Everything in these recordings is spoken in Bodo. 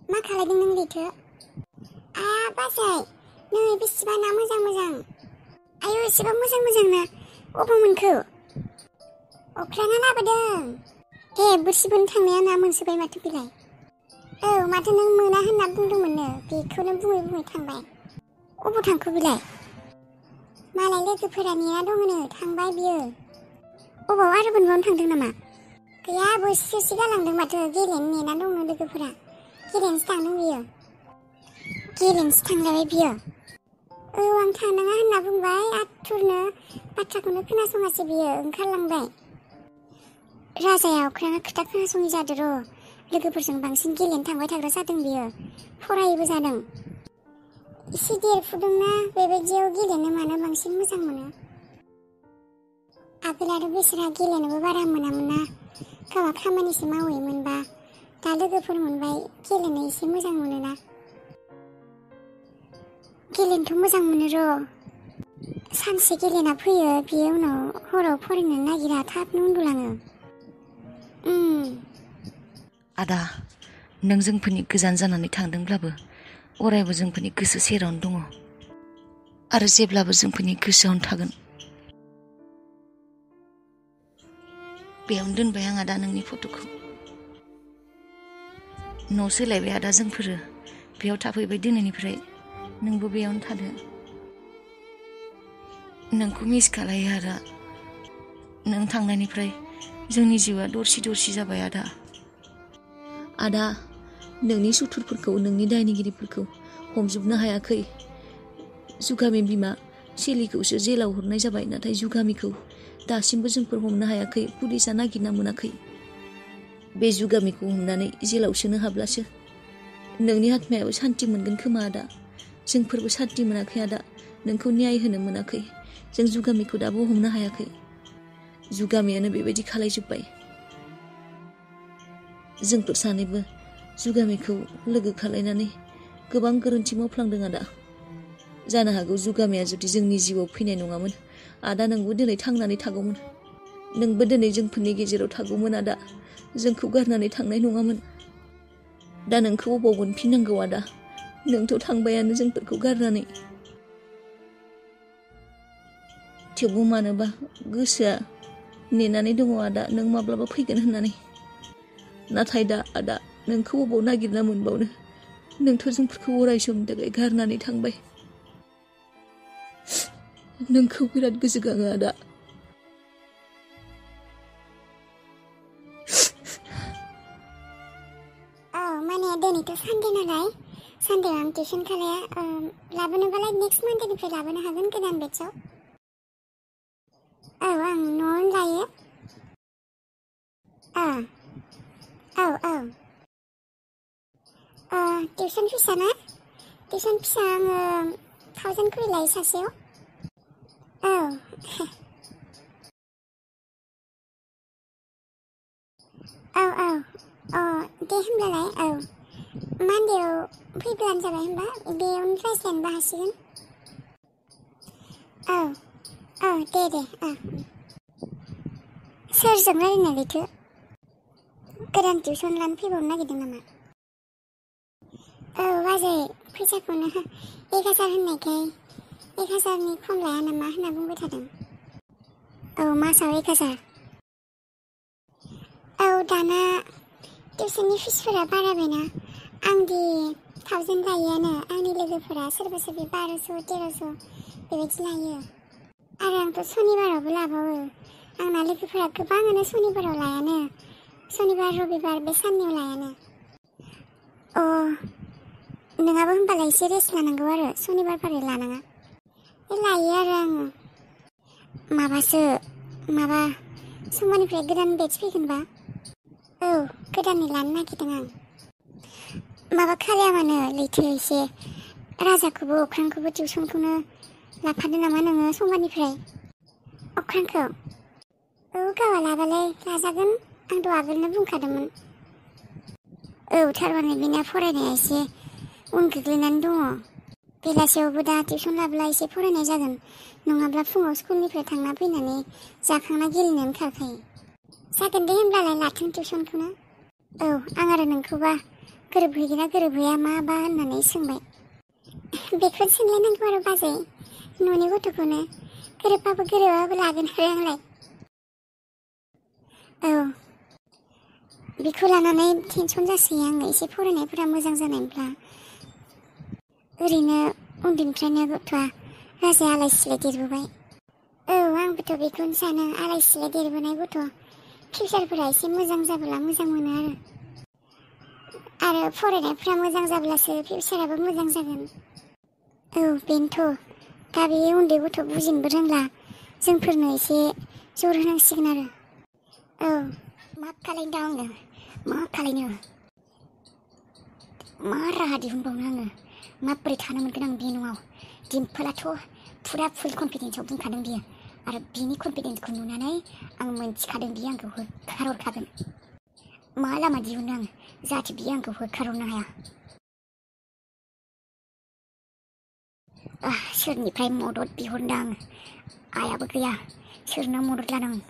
मा खालायदों नों लैथो? आया बाजै, नै बेसेबा ना मोजां। आयौ एसेबा मोजां ना। अबाव मोनखो? अख्राङा लाबोदों। दे बोरसि बोननो थांनाया ना मोनसोबाय माथो बेलाय। औ माथो नों मोना होनना बुंदोंमोननो, बेखौनो बुङै थांबाय। अबाव थांखो बेलाय? मालाय लोगोफोरा नेना दङनो, थांबाय बियो। अबाव आरो बोनबावनो थांदों नामा? गैया बोरसि गालांदों माथो, गेलेनो नेना दंनो लोगोफोरा। गेलेनोसो थांदों बियो। गेलेनोसो थांलायबाय बियो। औ आं थांनाङा होनना बुंबाय आथुरनो, बाथ्राखौनो खोनासङासै बियो, ओंखारलांबाय। राजाया अख्राङा खोथा खोनासङि जादो र', लोगोफोरजों बांसिन गेलेनो थांबाय थाग्रा जादों बियो, फरायैबो जादों। एसे देरफुदोंना, बेबायदियाव गेलेनो मानो बांसिन मोजां मोनो। आगोल आरो बिसोरहा गेलेनोबो बारा मोनामोनना, गावहा खामानिसो मावहैयोमोनबा, दा लोगोफोर मोनबाय गेलेनो एसे मोजां मोनोना। गेलेनोथ' मोजां मोनो र'। सानसे गेलेना फैयो, बियो उनाव हराव फरायनो नागिरा, थाबनो उन्दुलाङो। आदा, नों जोंफोरनि गोजान जानानै थांदोंब्लाबो अरायबो जोंफोरनि गोसो सेरावनो दङ आरो जेब्लाबो जोंफोरनि गोसोआवनो थागोन। बेयावनो दोनबाय आं आदा नोंनि फट'खौ। न' सोलायबाय आदा जोंफोरो, बेयाव थाफैबाय दिनैनिफ्राय, नोंबो बेयावनो थादो। नोंखौ मिस खालायो आदा। नों थांनायनिफ्राय जोंनि जिउआ दरसि जाबाय आदा। आदा, नोंनि सुथुरफोरखौ, नोंनि दायनिगिरिफोरखौ हमजोबनो हायाखै। जुगामि बिमा सेलिखौसो जेलाव हरनाय जाबाय, नाथाय जुगामिखौ दासिमबो जोंफोर हमनो हायाखै, पुलिसा नागिरना मोनाखै। बे जुगामिखौ हमनानै जेलाव सोनो हाब्लासो नोंनि आत्मायाबो सान्ति मोनगोन खोमा आदा। जोंफोरबो सान्ति मोनाखै आदा, नोंखौ न्याय होनो मोनाखै। जों जुगामिखौ दाबो हमनो हायाखै। जुगामियानो बेबायदि खालायजोब्बाय। जोंफोर सानैबो जुगामिखौ लोगो खालायनानै गोबां गोरोन्थि मावफ्लांदों आदा। जानो हागौ जुगामिया जुदि जोंनि जिउआव फैनाय नङामोन, आदा नोंबो दिनै थांनानै थागौमोन। नोंबो दिनै जोंफोरनि गेजेराव थागौमोन आदा, जोंखौ गारनानै थांनाय नङामोन। दा नोंखौ अबाव मोनफिननांगौ आदा, नोंथ' थांबायानो जोंफोरखौ गारनानै। थेवबो मानोबा गोसोआ नेनानै दङ आदा, नों माब्लाबा फैगोन होननानै। नाथाय दा आदा, नोंखौ अबाव नागिरना मोनबावनो, नोंथ' जोंफोरखौ अराय समनि थाखाय गारनानै थांबाय। नोंखौ बिराद गोसोखाङो आदा। औ माने दिनैथ' सानदे नालाय, सानदेआव आं टिउसन खालाया। लाबोनोबालाय नेक्स्ट मानडेनिफ्राय लाबोनो हागोन गोदान बेटसआव। औ आं न'आवनो लायो। टिउसन फिसा ना? टिउसन फिसा आङो 1000 खरि लायो सासेयाव। औ दे होमब्लालाय। औ मानडेआव फैब्लानो जाबाय, होमबा बेयावनो रायज्लायनोबो हासिगोन। दे सोरजों रायज्लायनो लैथो? गोदान टिउसन लानो फैबावनो नागिरदों नामा? औ बाजै, फैसाखौनो 1000 होननायखाय 1000नि खम लाया नामा होनना बुंबाय थादों। औ मासाव 1000। औ दाना टिउसननि फिसफोरा बारायबायना, आंदि 1000 लायोआनो, आंनि लोगोफोरा सोरबा 1200 1300 बेबायदि लायो। आरो आंथ' सनिबारावबो लाबावो। आंना लोगोफोरा गोबाङानो सनिबाराव लायानो, सनिबार रबिबार बे साननैयाव लायानो। नोंहाबो होमबालाय एसे रेस्ट लानांगौ आरो, सनिबारबाराय लानाङा। लायो आरो आङो। माबा समबारनिफ्राय गोदान बेटस फैगोनबा? औ गोदानै लानो नागिरदों आं। माबा खालाया मानो लैथो, एसे राजाखौबो अख्रांखौबो टिउसनखौनो लाफादो नामा नोङो समबारनिफ्राय? अख्रांखौ? औ गावहा लाबालाय लाजागोन, आंथ' आगोलनो बुंखादोंमोन। औ थारमाने बिना फरायनाया एसे उन गोग्लैनानै दङ। बेलासियावबो दा टिउसन लाब्ला एसे फरायनाय जागोन, नङाब्ला फुङाव स्कुलनिफ्राय थांना फैनानै जाखांना गेलेनो ओंखारखायो। जागोन दे होमब्लालाय लाथों टिउसनखौनो। औ आं आरो नोंखौबा गोरोबहैगोना गोरोबहैया माबा होननानै सोंबाय। बेखौनो सोंलायनांगौ आरो बाजै, न'नि गथ'खौनो गोरोबबाबो गोरोबाबो लागोन आरो आंलाय। औ, बेखौ लानानै टेनसन जासै आङो एसे फरायनायफोरा मोजां जानायब्ला। ओरैनो उन्दैनिफ्रायनो गथ'आ राजाया आलाय सिलाय देरबोबाय। औ, आंबोथ' बेखौनो सानो, आलाय सिलाय देरबोनाय गथ' फिउचारफोरा एसे मोजां जाब्ला मोजां मोनो आरो फरायनायफ्रा मोजां जाब्लासो फिउचाराबो मोजां जागोन। औ, बेनोथ'। दा बे उन्दै गथ' बुजिनोबो रोंला, जोंफोरनो एसे जर होनांसिगोन आरो। औ, मा खालायनो दा आङो, मा खालायनो, मा राहा दिहुनबावनो आङो, माबोरै थानो मोनगोन आं बे न'आव। दिम्पोलाथ' फुरा फुल कनफिडेन्सआव बुंखादों बियो, आरो बिनि कनफिडेन्सखौ नुनानै आं मोनथिखादों बियो आंखौ होखारहरखागोन। मा लामा दिहुननो आं जाहाथे बियो आंखौ होखारहरनो हाया। सोरनिफ्राय मदद बिहरनो आं, आइयाबो गैया, सोरनाव मदद लानो आं।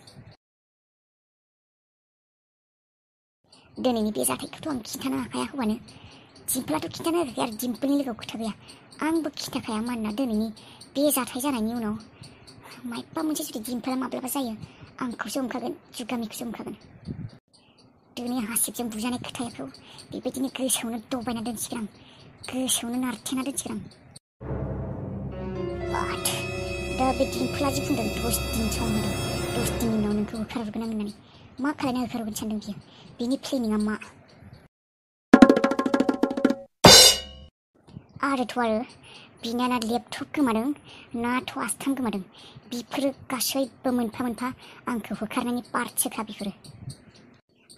दिनैनि बे जाथायखौथ' आं खिन्थानो हाखाया हौवानो, दिम्पोलाथ' खिन्थानो होआखै आरो दिम्पोलनि लोगोआव खोथा गैया। आंबो खिन्थाखाया, मानोना दिनैनि बे जाथाय जानायनि उनाव मायबा मोनसे जुदि दिम्पोला माब्लाबा जायो, आंखौसो हमखागोन, जुगामिखौसो हमखागोन। दिनै हासिबजों बुजानाय खोथाखौ बेबायदिनो गोसोआवनो दबायना दोनसिगोन आं, गोसोआवनो नारथेना दोनसिगोन आं। दा बे दिम्पोला जि बुंदों 10 दिन सम होदों, 10 दिननि उनाव नोंखौ होखारहरगोन आं होननानै। मा खालायना होखारहरगोन सानदों बियो? बिनि प्लेनिंआ मा? आरो बिना ना लेपटप गोमादों, ना थ' आस्थाम गोमादों। बेफोरो गासैबो मोनफा मोनफा आंखौ होखारनायनि पार्टसोखा बेफोरो।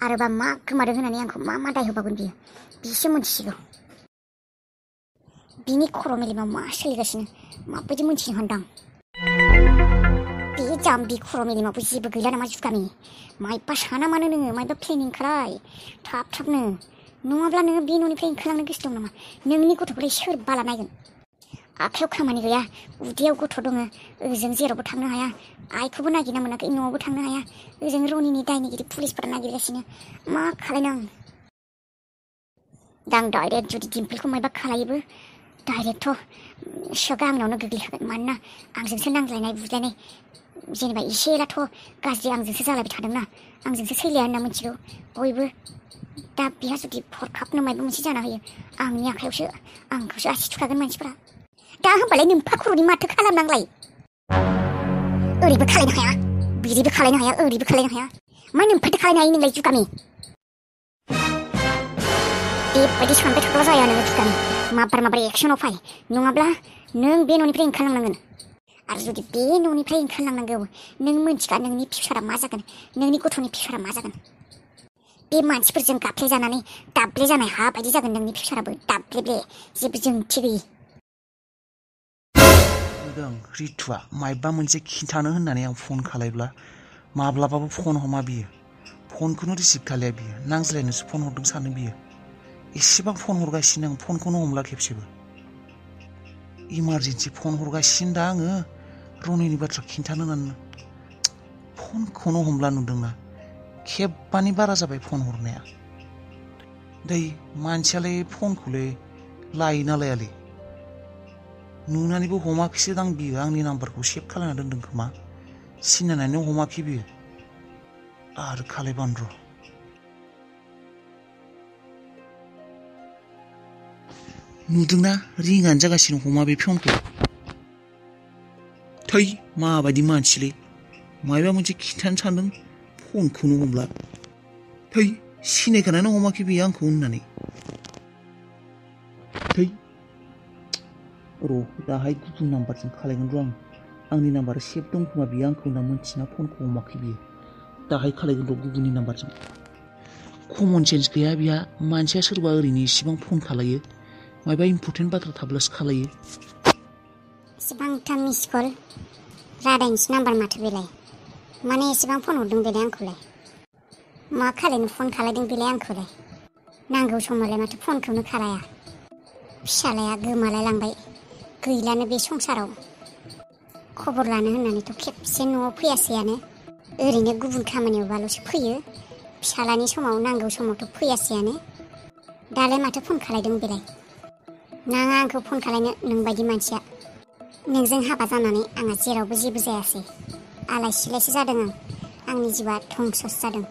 आरोबा मा गोमादों होननानै आंखौ मा दाय होबावगोन बियो, बिसो मोनथिसिगौ। बिनि खर' मेलेमाव मा सोलिगासिनो, माबायदि मोनथिनो हानदां। बे जाम्बि खर' मेलेमावबो जेबो गैला नामा जुगामि? मायबा साना मानो नोङो, मायबा प्लेनिं खालाय थाबनो, नङाब्ला नोङो बे न'निफ्राय ओंखारलांनो गोसो दं नामा? नोंनि गथ'खौलाय सोर बाला नायगोन? आखायाव खामानि गैया, उदैयाव गथ' दङ, ओजों जेरावबो थांनो हाया, आइखौबो नागिरना मोनाखै, न'आवबो थांनो हाया, ओजों रनिनि दायनिगिरि पुलिसफोरा नागिरगासिनो। मा खालायनो आं? दा आं डाइरेक्ट जुदि दिम्पोलखौ मायबा खालायोबो, डाइरेक्टथ' सगा आंनावनो गोग्लैखागोन। मानोना आंजोंसो नांज्लायनाय बुज्लायनाय, जेनेबा एसेलाथ' गाज्रि आंजोंसो जालायबाय थादोंना, आंजोंसो सैलाया होनना मिथिगौ बयबो। दा बिहा जुदि हरखाबनो मायबा मोनसे जाना होयो, आंनि आखायावसो, आंखौसो आसि थुखागोन मानसिफोरा। दा होमबालाय नोम्फा खर'नि माथो खालामनांलाय? ओरैबो खालायनो हाया, बिदिबो खालायनो हाया, ओरैबो खालायनो हाया। मा नोम्फाथो खालायनो हायो नोंलाय जुगामि? बेबायदि सानबाय थाब्ला जाया नोङो जुगामि। माबार एक्सनाव फै, नङाब्ला नों बे न'निफ्राय ओंखारलांनांगोन। आरो जुदि बे न'निफ्राय ओंखारलांनांगौ, नों मोनथिखा नोंनि फिउचारा मा जागोन, नोंनि गथ'नि फिउचारा मा जागोन। बे मानसिफोरजों गाफ्ले जानानै दाब्ले जानाय हा बायदि जागोन नोंनि फिउचाराबो, दाब्लेब्ले, जेबो जोंथि गैयि। रितुआ मायबा मोनसे खिन्थानो होननानै आं फन खालायब्ला माब्लाबाबो फन हमा बियो, फनखौनो रिसिभ खालाया बियो, नांज्लायनोसो फन हरदों सानो बियो। एसेबां फन हरगासिनो आं, फनखौनो हमला खेबसेबो। इमारजेन्सि फन हरगासिनो दा आङो, रनिनि बाथ्रा खिन्थानो होननानै फनखौनो हमला नुदोंना। खेबबानि बारा जाबाय फन हरनाया। दै मानसियालाय फनखौलाय लायोना लायालै? नुनानैबो हमाखैसो दां बियो, आंनि नाम्बारखौ सेभ खालामना दोनदों खोमा, सिनायनानै हमाखै बियो। आरो खालायबानो र'। नुदोंना रिंआनो जागासिनो, हमा बे फनखौ। थै माबायदि मानसिलै, मायबा मोनसे खिन्थानो सानदों, फनखौनो हमला। थै सिनायखानानै हमाखै बियो आंखौ होननानै। थै र' दाहाय गुबुन नाम्बारजों खालायगोन र' आं। आंनि नाम्बारा सेभ दं खोमा, बियो आंखौ होनना मोनथिना फनखौ हमाखै बियो। दाहाय खालायगोन र' गुबुननि नाम्बारजों। कमन सेन्स गैया बिहा, मानसिया सोरबा ओरैनो इसिबां फन खालायो, मायबा इम्परटेन्ट बाथ्रा थाब्लासो खालायो। एसेबांथा मिस कल, रादायनिसो नाम्बार माथो बेलाय, माने एसेबां फन हरदों बेलाय आंखौलाय? मा खालायनो फन खालायदों बेलाय आंखौलाय? नांगौ समावलाय माथो फनखौनो खालाया। फिसालाया गोमालाय लांबाय, गैलानो बे संसाराव। खबर लानो होननानैथ' खेबसे न'आव फैयासैयानो, ओरैनो गुबुन खामानियावबाल'सो फैयो। फिसालानि समाव, नांगौ समावथ' फैयासैयानो। दालाय माथो फन खालायदों बेलाय? नाङा आंखौ फन खालायनो नोंबायदि मानसिया। नोंजों हाबा जानानै आंहा जेरावबो जेबो जायासै। आलाय सिलायसो जादों आं। आंनि जिउआ धंससो जादों।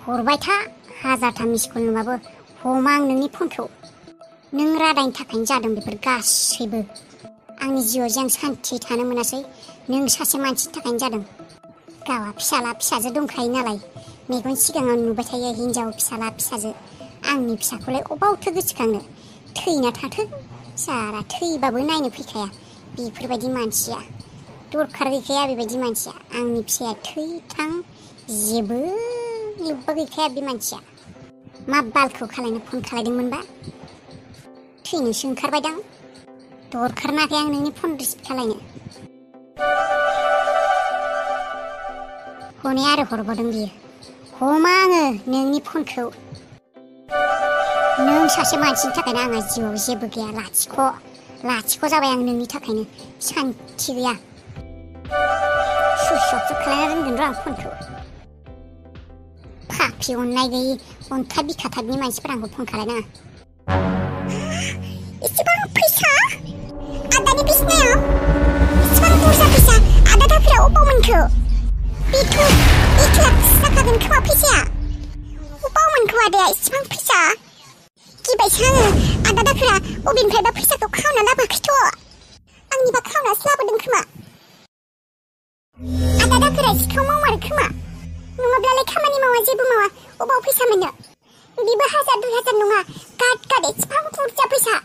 हरबाय था हाजारथा मिसकल नुबाबो हमा आं नोंनि फनखौ। नों रादायनि थाखायनो जादों बेफोर गासैबो। आंनि जिउआव जे आं सान्थि थानो मोनासै नों सासे मानसिनि थाखायनो जादों। गावहा फिसाला फिसाजो दंखायो नालाय मेगन सिगाङाव नुबाय थायो हिनजाव फिसाला फिसाजो। आंनि फिसाखौलाय अबावथो गोसोखांनो? थैना थाथों सारा थैबाबो नायनो फैखाया बेफोरबायदि मानसिया। दरखार गैखाया बेबायदि मानसिया। आंनि फिसाया थैथां जेबो लोब्बा गैखाया बे मानसिया। मा बालखौ खालायनो फन खालायदोंमोनबा? थैनोसो ओंखारबायदां। दरखार नाखै आं नोंनि फन रिसिभ खालायनो। हनै आरो हरबावदों बियो। हमा आङो नोंनि फनखौ। नों सासे मानसिनि थाखायनो आंहा जिउआव जेबो गैया। लाथिख' जाबाय आं नोंनि थाखायनो। सान्थि गैया। सुइस अफसो खालायना दोनगोन र' आं फनखौ। पापि अननाय गैयि अन्थाइ बिखा टाइपनि मानसिफोरा आंखौ फन खालायनाङा। एसेबां फैसा आदानि बिसिनायाव? एसेबां बुरजा फैसा आदा दाफोरा अबाव मोनखो? बेथ' 1 लाखसो जाखागोन खोमा फैसाया। अबाव मोनखो आदाया एसेबां फैसा? गिबायसो आङो। आदा दाफोरा बबेनिफ्रायबा फैसाखौ खावना लाबोआखैथ'। आंनिबा खावनासो लाबोदों खोमा। आदा दाफोरा सिखाव मावमारो खोमा। नङाब्लालाय खामानि मावा जेबो मावा अबाव फैसा मोननो? बेबो 1000 2000 नङा गाद एसेबां बुरजा फैसा।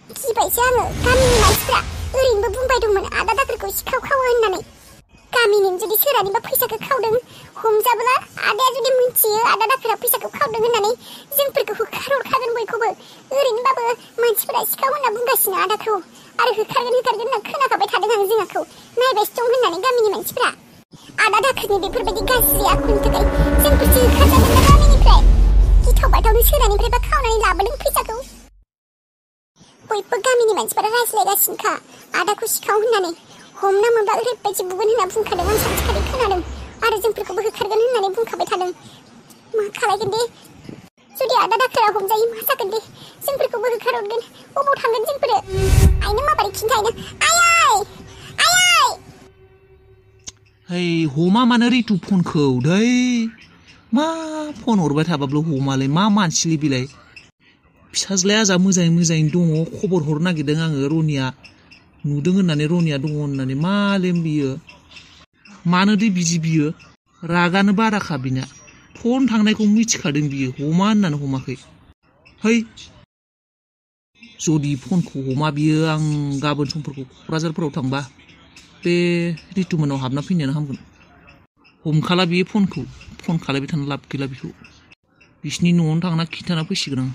गिबायसो आङो। गामिनि मानसिफ्रा ओरैनोबो बुंबाय दंमोन आदा दाफोरखौ सिखाव खावो होननानै। गामिनि जुदि सोरहानिबा फैसाखौ खावदों हमजाब्ला आदाया जुदि मिथियो आदा दाफोरा फैसाखौ खावदों होननानै जोंफोरखौ होखारहरखागोन बयखौबो। ओरैनोबाबो मानसिफोरा सिखाव होनना बुंगासिनो आदाखौ। आरो होखारगोन होनना खोनाखाबाय थादों आं जोंहाखौ नायबायसो दं होननानै गामिनि मानसिफ्रा। आदा दाफोरनि बेफोरबायदि गाज्रि आखुनि थाखाय जोंफोरसो होखारजागोन ना गामिनिफ्राय। गिथाव बाथावनो सोरहानिफ्रायबा खावनानै लाबोदों फैसाखौ। बयबो गामिनि मानसिफोरा रायज्लायगासिनोखा आदाखौ सिखाव होननानै। हमना मोनबा ओरैबायदि बुगोन होनना बुंखादों आं सानसेखालि खोनादों। आरो जोंफोरखौबो होखारगोन होननानै बुंखाबाय थादों। मा खालायगोन दे? जुदि आदा दाफोरा हमजायो मा जागोन दे? जोंफोरखौबो होखारहरगोन। अबाव थांगोन जोंफोरो? आइनो माबोरै खिन्थायनो? आयै है हमा मानो रितु फनखौ दै? मा फन हरबाय थाबाबल' हमालै मा मानसिलै बिलाय? फिसाज्लाया जा मोजाङै दङ खबर हरनो नागिरदों आङो। रनिया नुदों होननानै रनिया दङ होननानै मालेम बियो। मानो दे बिदि बियो? रागानो बाराखा बिना। फन थांनायखौ मिथिखादों बियो हमा होननानै हमाखै। है जुदि फनखौ हमा बियो आं गाबोन समफोरखौ क'क्राझारफोराव थांबा बे रितुमोनाव हाबना फैनायानो हामगोन। हमखाला बियो फनखौ। फन खालायबाय थानो लाब गैला बिखौ। बिसिनि न'आवनो थांना खिन्थाना फैसिगोन आं।